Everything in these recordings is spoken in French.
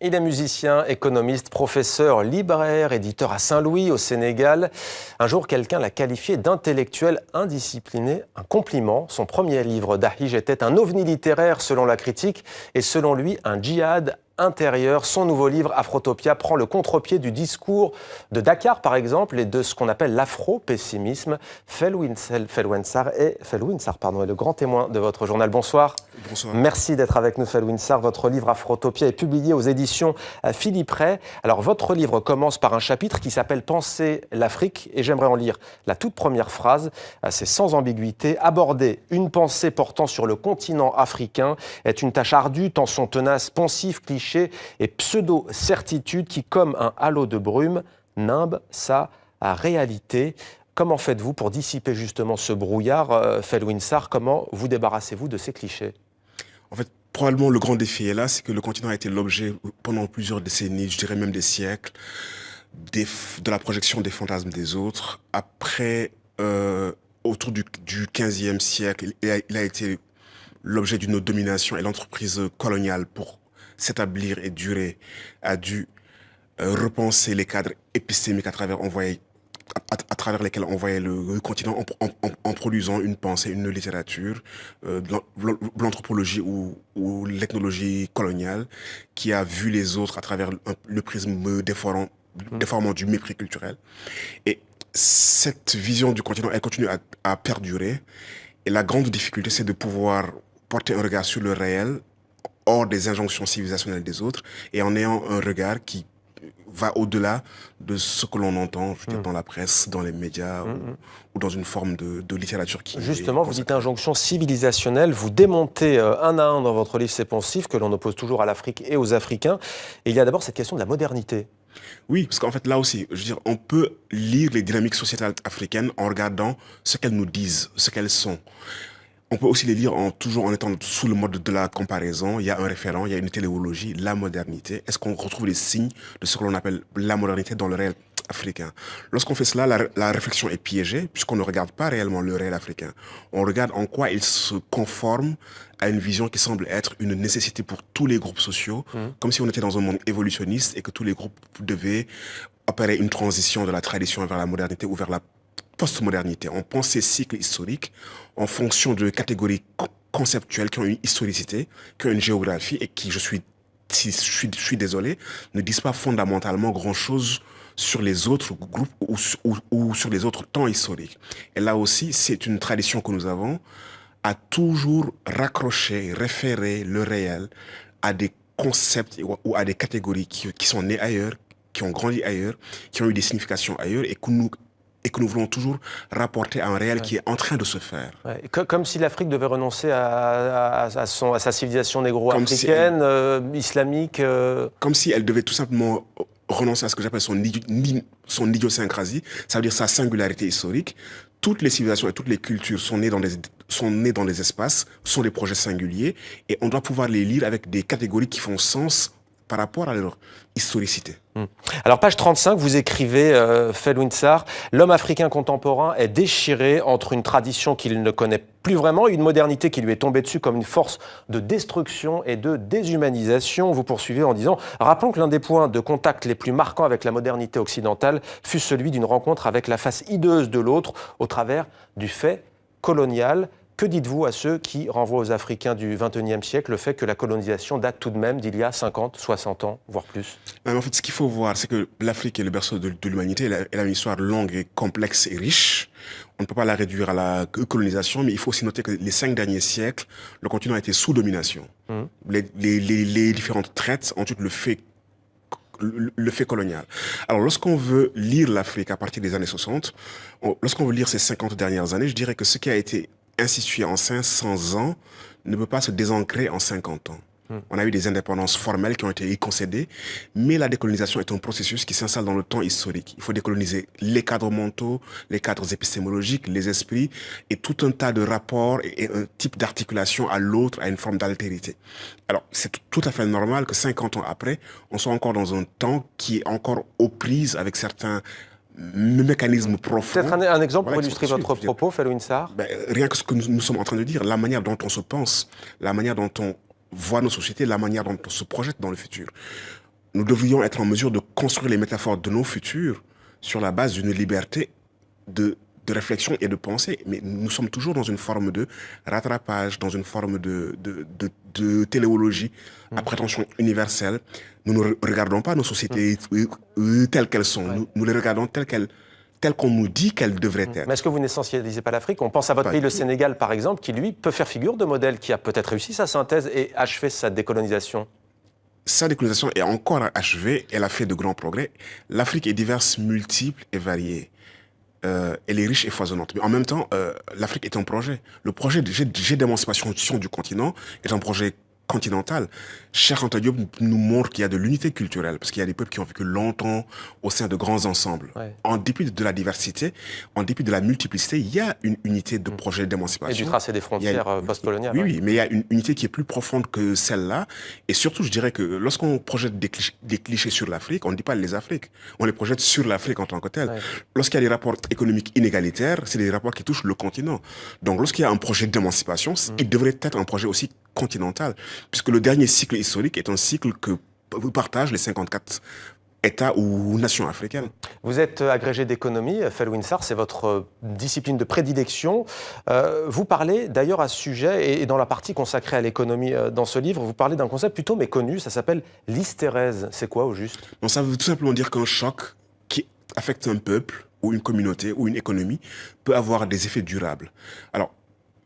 Il est musicien, économiste, professeur, libraire, éditeur à Saint-Louis, au Sénégal. Un jour, quelqu'un l'a qualifié d'intellectuel indiscipliné, un compliment. Son premier livre, Dahij, était un ovni littéraire selon la critique et selon lui, un djihad intérieur. Son nouveau livre, Afrotopia, prend le contre-pied du discours de Dakar, par exemple, et de ce qu'on appelle l'afro-pessimisme. Felwine Sarr est le grand témoin de votre journal. Bonsoir. Bonsoir. Merci d'être avec nous, Felwine Sarr. Votre livre Afrotopia est publié aux éditions Philippe Ray. Alors, votre livre commence par un chapitre qui s'appelle « Penser l'Afrique » et j'aimerais en lire la toute première phrase. C'est sans ambiguïté. Aborder une pensée portant sur le continent africain est une tâche ardue, tant sont tenaces, poncifs, clichés et pseudo-certitudes qui, comme un halo de brume, nimbent sa réalité. Comment faites-vous pour dissiper justement ce brouillard, Felwine Sarr? Comment vous débarrassez-vous de ces clichés? En fait, probablement le grand défi est là, c'est que le continent a été l'objet pendant plusieurs décennies, je dirais même des siècles, de la projection des fantasmes des autres. Après, autour du 15e siècle, il a été l'objet d'une domination et l'entreprise coloniale pour s'établir et durer a dû repenser les cadres épistémiques à travers lesquels on voyait le continent en produisant une pensée, une littérature, l'anthropologie ou l'ethnologie coloniale qui a vu les autres à travers le prisme déformant du mépris culturel. Et cette vision du continent, elle continue à perdurer. Et la grande difficulté, c'est de pouvoir porter un regard sur le réel, hors des injonctions civilisationnelles des autres, et en ayant un regard qui va au-delà de ce que l'on entend, je veux dire, dans la presse, dans les médias ou dans une forme de littérature qui Justement, vous dites injonction civilisationnelle, vous démontez un à un dans votre livre ces poncifs que l'on oppose toujours à l'Afrique et aux Africains. Et il y a d'abord cette question de la modernité. Oui, parce qu'en fait, là aussi, je veux dire, on peut lire les dynamiques sociétales africaines en regardant ce qu'elles nous disent, ce qu'elles sont. On peut aussi les lire toujours en étant sous le mode de la comparaison. Il y a un référent, il y a une téléologie, la modernité. Est-ce qu'on retrouve les signes de ce que l'on appelle la modernité dans le réel africain? Lorsqu'on fait cela, la réflexion est piégée, puisqu'on ne regarde pas réellement le réel africain. On regarde en quoi il se conforme à une vision qui semble être une nécessité pour tous les groupes sociaux, comme si on était dans un monde évolutionniste et que tous les groupes devaient opérer une transition de la tradition vers la modernité ou vers la postmodernité. On pense ces cycles historiques en fonction de catégories conceptuelles qui ont une historicité, qui ont une géographie et qui, je suis désolé, ne disent pas fondamentalement grand-chose sur les autres groupes ou sur les autres temps historiques. Et là aussi, c'est une tradition que nous avons à toujours raccrocher, référer le réel à des concepts ou à des catégories qui sont nées ailleurs, qui ont grandi ailleurs, qui ont eu des significations ailleurs et que nous voulons toujours rapporter à un réel qui est en train de se faire. Ouais. Comme si l'Afrique devait renoncer à sa civilisation négro-africaine, islamique. Comme si elle devait tout simplement renoncer à ce que j'appelle son idiosyncrasie, ça veut dire sa singularité historique. Toutes les civilisations et toutes les cultures sont nées dans des espaces, sont des projets singuliers, et on doit pouvoir les lire avec des catégories qui font sens par rapport à leur historicité. Alors, page 35, vous écrivez, Felwine Sarr, l'homme africain contemporain est déchiré entre une tradition qu'il ne connaît plus vraiment et une modernité qui lui est tombée dessus comme une force de destruction et de déshumanisation. Vous poursuivez en disant, rappelons que l'un des points de contact les plus marquants avec la modernité occidentale fut celui d'une rencontre avec la face hideuse de l'autre au travers du fait colonial. Que dites-vous à ceux qui renvoient aux Africains du XXIe siècle le fait que la colonisation date tout de même d'il y a 50, 60 ans, voire plus? En fait, ce qu'il faut voir, c'est que l'Afrique est le berceau de l'humanité. Elle a une histoire longue et complexe et riche. On ne peut pas la réduire à la colonisation, mais il faut aussi noter que les 5 derniers siècles, le continent a été sous domination. Les différentes traites ont eu le fait colonial. Alors, lorsqu'on veut lire l'Afrique à partir des années 60, lorsqu'on veut lire ces 50 dernières années, je dirais que ce qui a été institué en 500 ans ne peut pas se désancrer en 50 ans. On a eu des indépendances formelles qui ont été concédées, mais la décolonisation est un processus qui s'installe dans le temps historique. Il faut décoloniser les cadres mentaux, les cadres épistémologiques, les esprits, et tout un tas de rapports et un type d'articulation à l'autre, à une forme d'altérité. Alors, c'est tout à fait normal que 50 ans après, on soit encore dans un temps qui est encore aux prises avec certains mécanisme profond. Peut-être un exemple pour illustrer votre propos, Felwine Sarr. Rien que ce que nous sommes en train de dire, la manière dont on se pense, la manière dont on voit nos sociétés, la manière dont on se projette dans le futur. nous devrions être en mesure de construire les métaphores de nos futurs sur la base d'une liberté de réflexion et de pensée. Mais nous sommes toujours dans une forme de rattrapage, dans une forme de téléologie à prétention universelle. Nous ne regardons pas nos sociétés telles qu'elles sont. Nous les regardons telles qu'on nous dit qu'elles devraient être. Mais est-ce que vous n'essentialisez pas l'Afrique? On pense à votre pays, le Sénégal, par exemple, qui, lui, peut faire figure de modèle, qui a peut-être réussi sa synthèse et achevé sa décolonisation. Sa décolonisation est encore achevée, elle a fait de grands progrès. L'Afrique est diverse, multiple et variée. Elle est riche et foisonnante. Mais en même temps, l'Afrique est un projet. Le projet d'émancipation du continent est un projet continental. Cheikh Anta Diop nous montre qu'il y a de l'unité culturelle, parce qu'il y a des peuples qui ont vécu longtemps au sein de grands ensembles. Ouais. En dépit de la diversité, en dépit de la multiplicité, il y a une unité de projet d'émancipation. Et du tracé des frontières post-coloniales. Oui, oui, mais il y a une unité qui est plus profonde que celle-là. Et surtout, je dirais que lorsqu'on projette des clichés sur l'Afrique, on ne dit pas les Afriques, on les projette sur l'Afrique en tant que telle. Ouais. Lorsqu'il y a des rapports économiques inégalitaires, c'est des rapports qui touchent le continent. Donc lorsqu'il y a un projet d'émancipation, il devrait être un projet aussi continental, puisque le dernier cycle historique est un cycle que partagent les 54 États ou nations africaines. Vous êtes agrégé d'économie, Felwine Sarr, c'est votre discipline de prédilection. Vous parlez d'ailleurs à ce sujet, et dans la partie consacrée à l'économie dans ce livre, vous parlez d'un concept plutôt méconnu, ça s'appelle l'hystérèse. C'est quoi au juste? Non, ça veut tout simplement dire qu'un choc qui affecte un peuple, ou une communauté, ou une économie, peut avoir des effets durables. Alors,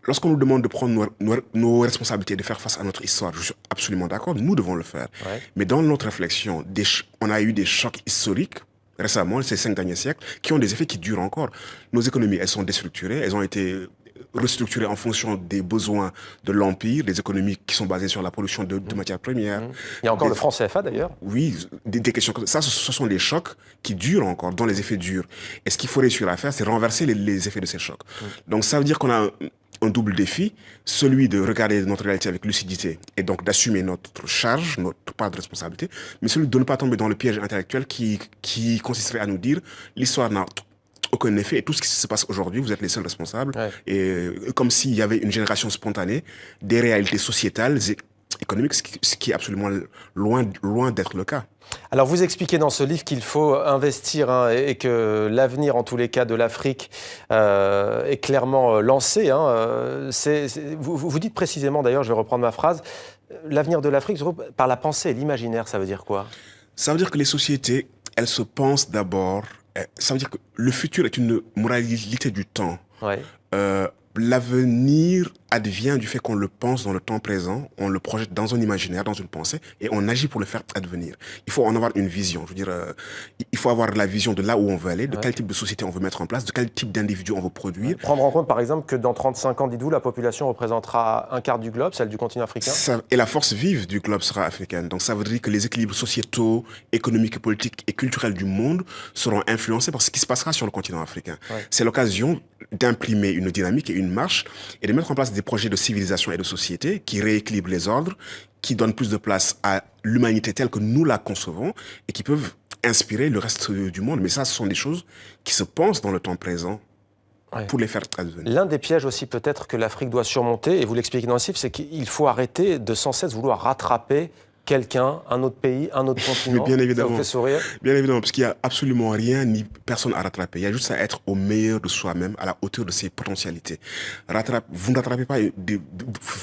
lorsqu'on nous demande de prendre nos responsabilités, de faire face à notre histoire, je suis absolument d'accord, nous devons le faire. Ouais. Mais dans notre réflexion, on a eu des chocs historiques, récemment, ces 5 derniers siècles, qui ont des effets qui durent encore. Nos économies, elles sont déstructurées, elles ont été restructurées en fonction des besoins de l'Empire, des économies qui sont basées sur la production de matières premières. Il y a encore le franc CFA d'ailleurs. Oui, des questions comme ça. Ce sont des chocs qui durent encore, dont les effets durent. Et ce qu'il faut réussir à faire, c'est renverser les effets de ces chocs. Donc ça veut dire qu'on a un double défi, celui de regarder notre réalité avec lucidité et donc d'assumer notre charge, notre part de responsabilité, mais celui de ne pas tomber dans le piège intellectuel qui consisterait à nous dire l'histoire n'a aucun effet et tout ce qui se passe aujourd'hui, vous êtes les seuls responsables. Ouais. Et comme s'il y avait une génération spontanée des réalités sociétales et économiques, ce qui est absolument loin d'être le cas. Alors vous expliquez dans ce livre qu'il faut investir et que l'avenir en tous les cas de l'Afrique est clairement lancé. Vous dites précisément, d'ailleurs je vais reprendre ma phrase, l'avenir de l'Afrique par la pensée et l'imaginaire, ça veut dire quoi? Ça veut dire que les sociétés, elles se pensent d'abord, ça veut dire que le futur est une moralité du temps. Ouais. L'avenir advient du fait qu'on le pense dans le temps présent, on le projette dans un imaginaire, dans une pensée, et on agit pour le faire advenir. Il faut en avoir une vision. Je veux dire, il faut avoir la vision de là où on veut aller, de quel type de société on veut mettre en place, de quel type d'individu on veut produire. Prendre en compte, par exemple, que dans 35 ans, dites-vous, la population représentera un quart du globe, celle du continent africain. Et la force vive du globe sera africaine. Donc ça veut dire que les équilibres sociétaux, économiques, politiques et culturels du monde seront influencés par ce qui se passera sur le continent africain. Ouais. C'est l'occasion d'imprimer une dynamique et une marche et de mettre en place des projets de civilisation et de société qui rééquilibrent les ordres, qui donnent plus de place à l'humanité telle que nous la concevons et qui peuvent inspirer le reste du monde. Mais ça, ce sont des choses qui se pensent dans le temps présent pour les faire advenir. L'un des pièges aussi peut-être que l'Afrique doit surmonter, et vous l'expliquez dans le livre, c'est qu'il faut arrêter de sans cesse vouloir rattraper quelqu'un, un autre pays, un autre continent. Mais bien évidemment. Ça vous fait sourire? Bien évidemment, parce qu'il n'y a absolument rien ni personne à rattraper. Il y a juste à être au meilleur de soi-même, à la hauteur de ses potentialités. Vous ne rattrapez pas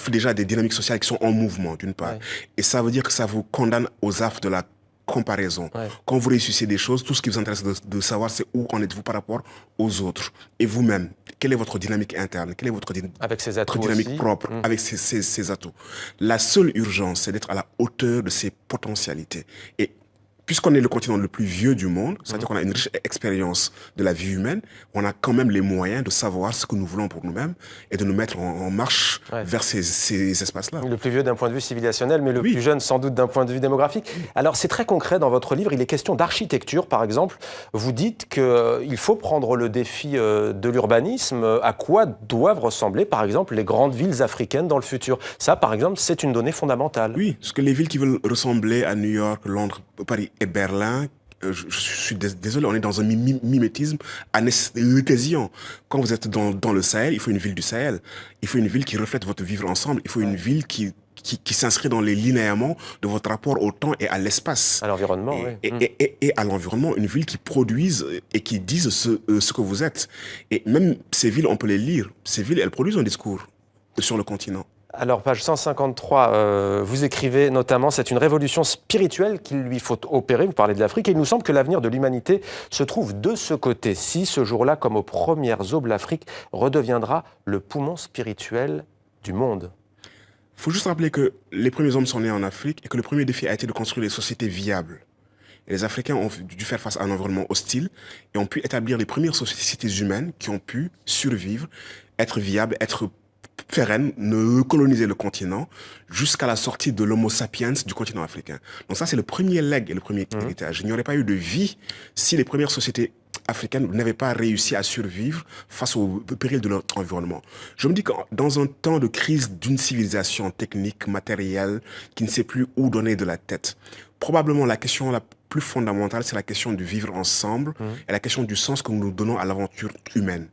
déjà des dynamiques sociales qui sont en mouvement, d'une part. Ouais. Et ça veut dire que ça vous condamne aux affres de la comparaison. Ouais. Quand vous réussissez des choses, tout ce qui vous intéresse de savoir, c'est où en êtes-vous par rapport aux autres. Et vous-même, quelle est votre dynamique interne? Quelle est votre dynamique aussi propre avec ses atouts? La seule urgence, c'est d'être à la hauteur de ses potentialités. Et puisqu'on est le continent le plus vieux du monde, c'est-à-dire qu'on a une riche expérience de la vie humaine, on a quand même les moyens de savoir ce que nous voulons pour nous-mêmes et de nous mettre en marche vers ces espaces-là. Le plus vieux d'un point de vue civilisationnel, mais le plus jeune sans doute d'un point de vue démographique. Alors c'est très concret dans votre livre, il est question d'architecture par exemple. Vous dites qu'il faut prendre le défi de l'urbanisme. À quoi doivent ressembler par exemple les grandes villes africaines dans le futur? Ça par exemple c'est une donnée fondamentale. Oui, parce que les villes qui veulent ressembler à New York, Londres, Paris et Berlin, je suis désolé, on est dans un mimétisme anesthésien. Quand vous êtes dans le Sahel, il faut une ville du Sahel. Il faut une ville qui reflète votre vivre ensemble. Il faut une ville qui qui s'inscrit dans les linéaments de votre rapport au temps et à l'espace. À l'environnement, oui. Et à l'environnement, une ville qui produise et qui dise ce que vous êtes. Et même ces villes, on peut les lire. Ces villes, elles produisent un discours sur le continent. Alors, page 153, vous écrivez notamment « C'est une révolution spirituelle qu'il lui faut opérer ». Vous parlez de l'Afrique. Et il nous semble que l'avenir de l'humanité se trouve de ce côté. Si, ce jour-là, comme aux premières aubes, l'Afrique redeviendra le poumon spirituel du monde. Il faut juste rappeler que les premiers hommes sont nés en Afrique et que le premier défi a été de construire des sociétés viables. Et les Africains ont dû faire face à un environnement hostile et ont pu établir les premières sociétés humaines qui ont pu survivre, être viables, être pérennes, ne coloniser le continent jusqu'à la sortie de l'Homo sapiens du continent africain. Donc ça, c'est le premier legs et le premier héritage. Il n'y aurait pas eu de vie si les premières sociétés africaines n'avaient pas réussi à survivre face au péril de leur environnement. Je me dis que dans un temps de crise d'une civilisation technique, matérielle, qui ne sait plus où donner de la tête, probablement la question la plus fondamentale, c'est la question de vivre ensemble et la question du sens que nous donnons à l'aventure humaine.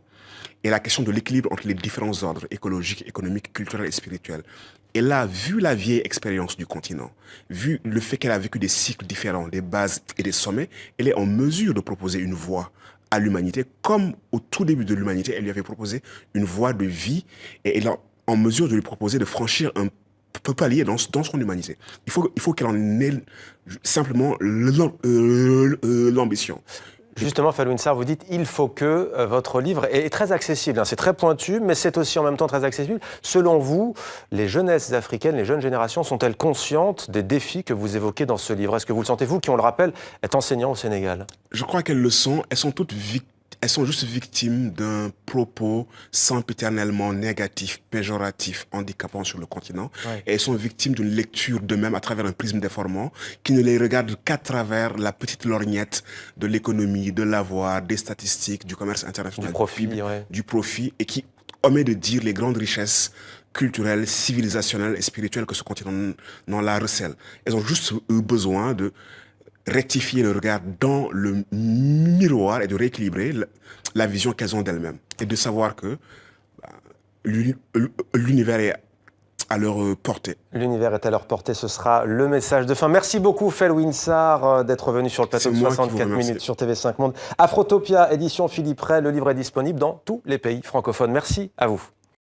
Et la question de l'équilibre entre les différents ordres écologiques, économiques, culturels et spirituels. Et là, vu la vieille expérience du continent, vu le fait qu'elle a vécu des cycles différents, des bases et des sommets, elle est en mesure de proposer une voie à l'humanité, comme au tout début de l'humanité, elle lui avait proposé une voie de vie, et elle est en mesure de lui proposer de franchir un palier dans son humanité. Il faut qu'elle en ait simplement l'ambition. Justement, Falouine Sarr, vous dites il faut que votre livre est très accessible. C'est très pointu, mais c'est aussi en même temps très accessible. Selon vous, les jeunesses africaines, les jeunes générations, sont-elles conscientes des défis que vous évoquez dans ce livre? Est-ce que vous le sentez, vous, qui, on le rappelle, est enseignant au Sénégal? Je crois qu'elles le sont. Elles sont juste victimes d'un propos sempiternellement négatif, péjoratif, handicapant sur le continent. Ouais. Et elles sont victimes d'une lecture d'eux-mêmes à travers un prisme déformant qui ne les regarde qu'à travers la petite lorgnette de l'économie, de l'avoir, des statistiques, du commerce international, du profit, et qui omet de dire les grandes richesses culturelles, civilisationnelles et spirituelles que ce continent-là recèle. Elles ont juste besoin de rectifier le regard dans le miroir et de rééquilibrer la vision qu'elles ont d'elles-mêmes. Et de savoir que l'univers est à leur portée. L'univers est à leur portée, ce sera le message de fin. Merci beaucoup, Falouine Sarr, d'être venu sur le plateau de 64 minutes sur TV5 Monde. Afrotopia, édition Philippe Ray. Le livre est disponible dans tous les pays francophones. Merci à vous.